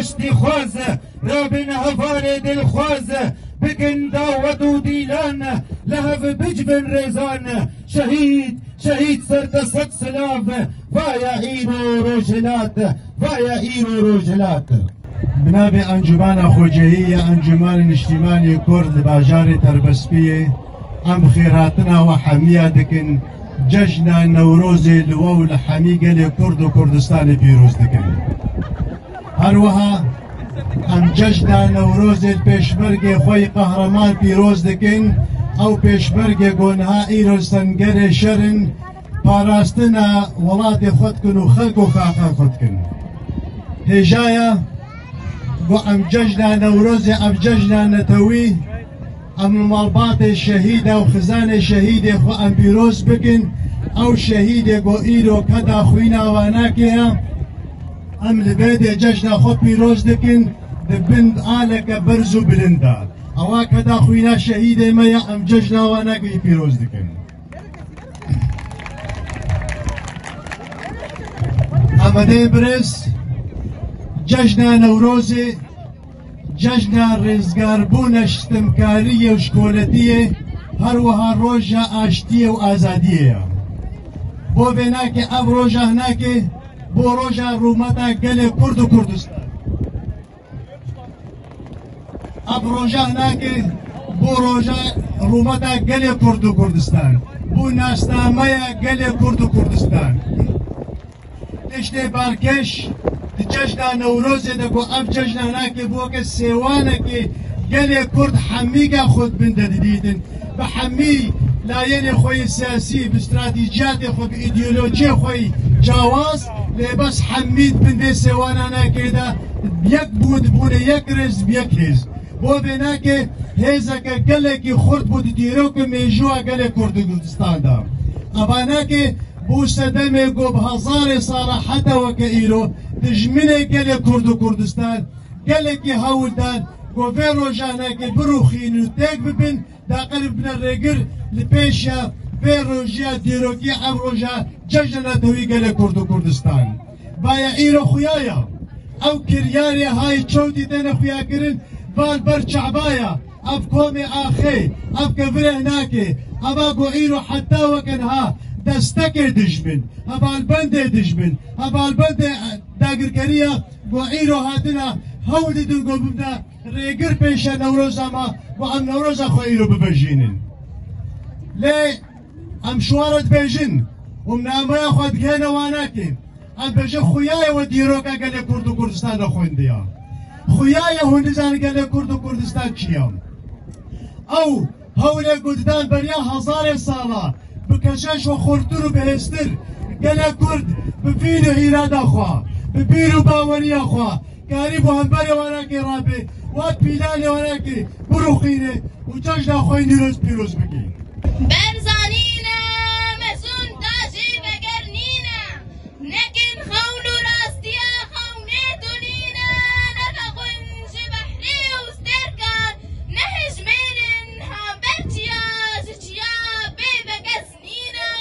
دشتی خوز رابن هفار دل خوز بکن داوت و دیلان لهف بجبن ریزان شهید سرد صد سلاف ویا ایرو روجلات ویا ایرو روجلات. بناب انجمان خوجهی انجمان اجتماعی کرد باجار تربسپی ام خیراتنا و حمیه دکن جشن نوروز لواو لحمی گل کرد و کردستان پیروز دکن. هر وها ام جشن نوروز پیشمرگ خوی قهرمان پیروز دکن او پیشمرگ گونها ایرو سنگر شرن پاراستنا ولات خود کن و خلق و خاقا خود کن. هجایا و ام جشن نوروز ام جشن نتوی ام مالبات شهید و خزان شهید خو ام پیروز بکن او شهید گو ایرو کدا خوینا واناکیا ام لبید جشن خود پیروز دکن دبند آلک برزو بلندا اوا کدا خوینا شهید میا ام جشن واناکی پیروز دکن. امده برس جشن نوروز جشن رزگاربونش تمکاری و شکولتیه هر وها روژا آشتیه و آزادیه بو بنا که اب روژا هناکه بو روژا رومتا گل کرد و کردستان اب روژا هناکه بو روژا رومتا گل کرد و کردستان بو ناستامه گل کرد و کردستان تشته بارکش جشن نوروز دکو اب جشن هناکه بو که سیوانه که گل کرد حمیگا خود بنده دیدن به حمی لاین خوی سیاسی به استراتیجیات خود به ایدئولوژی خوی جواز لباس حمید بنده سیوان هناکه دا یک بود بونه یک رز یک هز بو بنا که هزا که گله که خورد بود دیرو که میجوا گله کردستان دا ابانا که بو سدمه گو بهزار سال حتی وکه ایرو دجمنه گله کرد و کردستان گله که هول دان گو وی روژانه که بروخین و تک ببین دا قلب بنا رگر لپیشا وی روژیا دیروکی ام روژا جشن توی گله کرد و کردستان بایا ایرو خویایا او کریاری های چودی دن خویا کرن بال بر چعبایا اب کوم آخی اب کفره هناکی ابا گو ایرو حتی وکن ها دستک دشمن هبالبند دشمن هبالبند داگرکریا و ایرو هاتنا هودی دون گوبنا ریگر پیش نوروز ما و ام نوروز خو ایرو ببجینن لی ام شوارت بیجن و منامه خود گهنه واناکی ام بجن خویای و دیروکا گله کرد و کردستان خوندیا خویای هندزان گله کرد و کردستان چیام او هوله گوددان بریا هزار ساله بکشش و خورتون و بهستر گله کرد بفین و ایرادا خواه ببیر و باوری خواه کاری بو همبری واناکی رابی وات پیلانی واناکی بروخینه و جشن خواه نیروز پیروز بگی برزانینه مسون تاجی بگرنینه نکن خون و راستیه خونه دونینه نفقون جی بحری و سترکان نهجمینن ها برچیا جچیا بی بگزنینه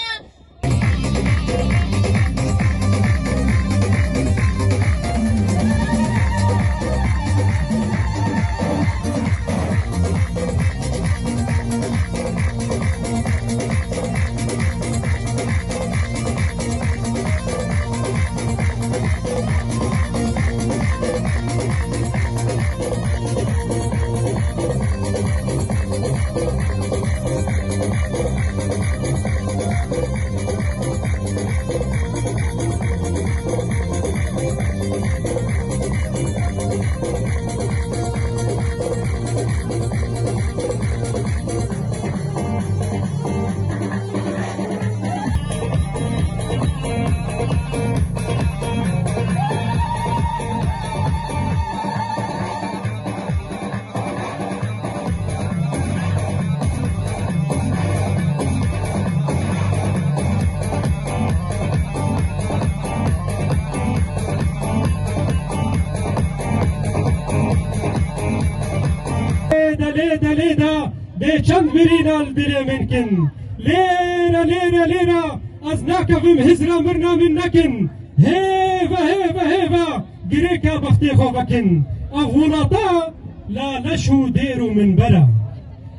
ليدا بيشم برينا البلا منكن لينا أزناك فم هزرا مرنا منكن هيفا گریکا بختی خوابکن افغاناتا لا نشو دیرو من برا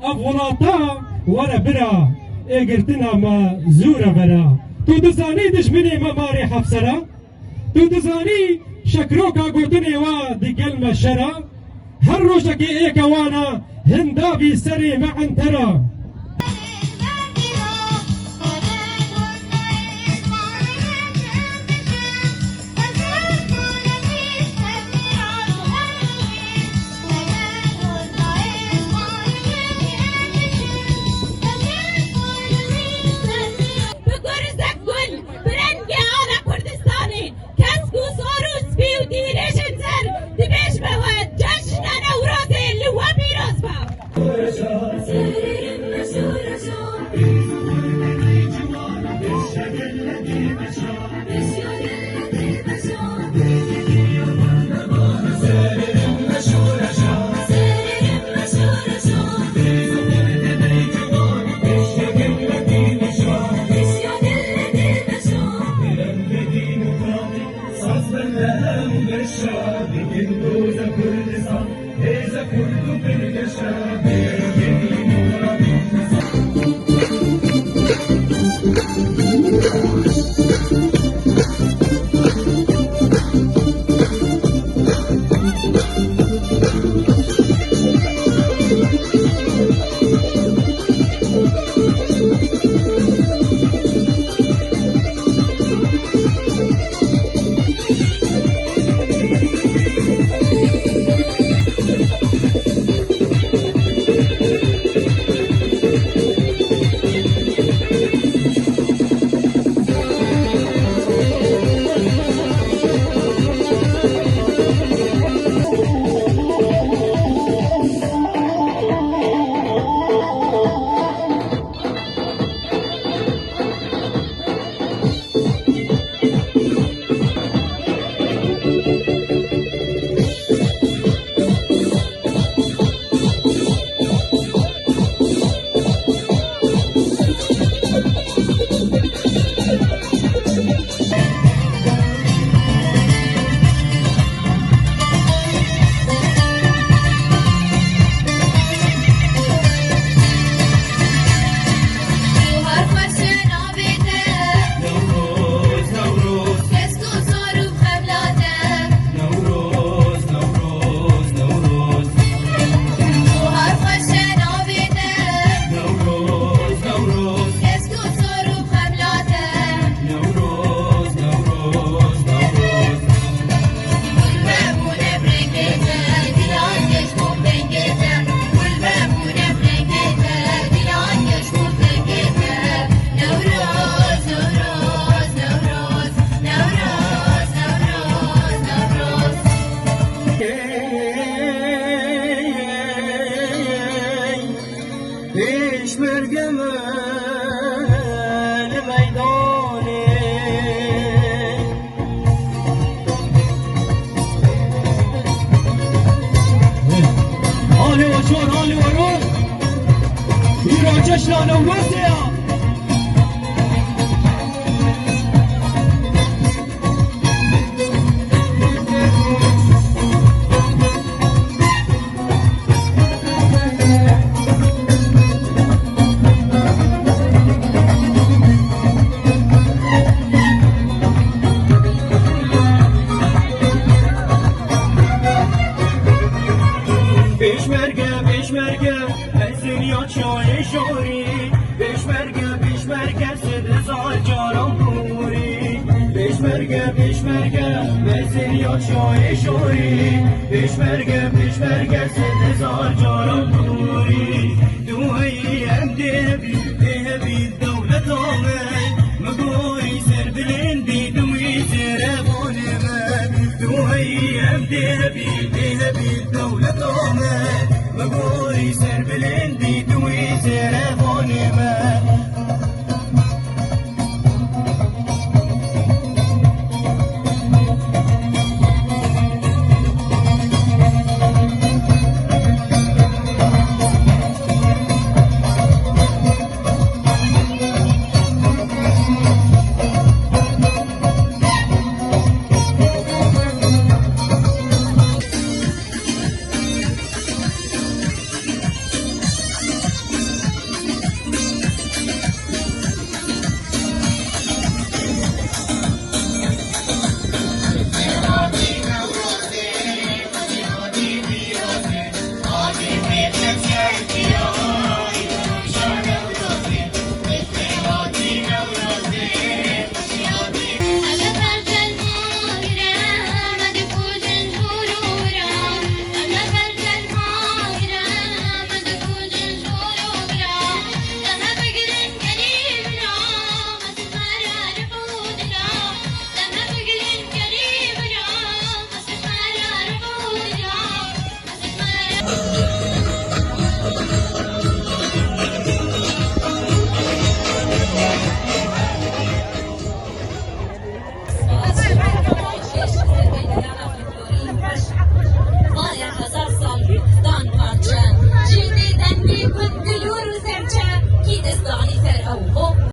افغاناتا ورا برا اگرتنا ما زورا برا تو دزانی دشمنی مماری حفصرا تو دزانی شکروکا گوتنی و دیگل مشرا هر روشکی ایکوانا هندابی سری معنترا جشن نوروزيا Peşmerge, ezin yaşayı şori. Peşmerge, sedezar caram nuri. Peşmerge, ezin yaşayı şori. Peşmerge, sedezar caram nuri. Duayı emdebi, dehebi devlet ağay. Magori serbilindi, duayı seraboneme. Duayı emdebi, dehebi devlet ağay. Magori serbilindi.